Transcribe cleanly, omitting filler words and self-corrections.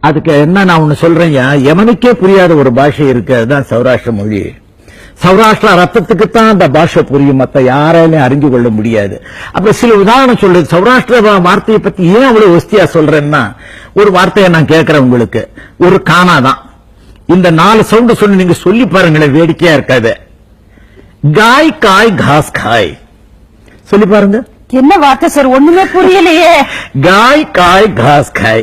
அதுக்கு என்ன நான் ஒண்ணு சொல்றேன், எவனுக்கே புரியாத ஒரு பாஷை இருக்கு, அதுதான் சௌராஷ்டிர மொழி. சௌராஷ்டிரா ரத்தத்துக்குத்தான் அந்த பாஷை புரியும், மத்த யாராலையும் அறிஞ்சு கொள்ள முடியாது. அப்ப சில உதாரணம் சொல்றது, சௌராஷ்டிர வார்த்தையை பத்தி ஏன் அவ்வளவு ஒஸ்தியா சொல்றேன்னா, ஒரு வார்த்தையை நான் கேட்கிறேன் உங்களுக்கு, ஒரு காணாதான். இந்த 4 சவுண்ட் சொல்லி நீங்க சொல்லி பாருங்களேன், வேடிக்கையா இருக்காது. காய் காய் घास खाए, சொல்லி பாருங்க. என்ன வார்த்தை சார், ஒண்ணுமே புரியலையே. गाय काय घास खाए.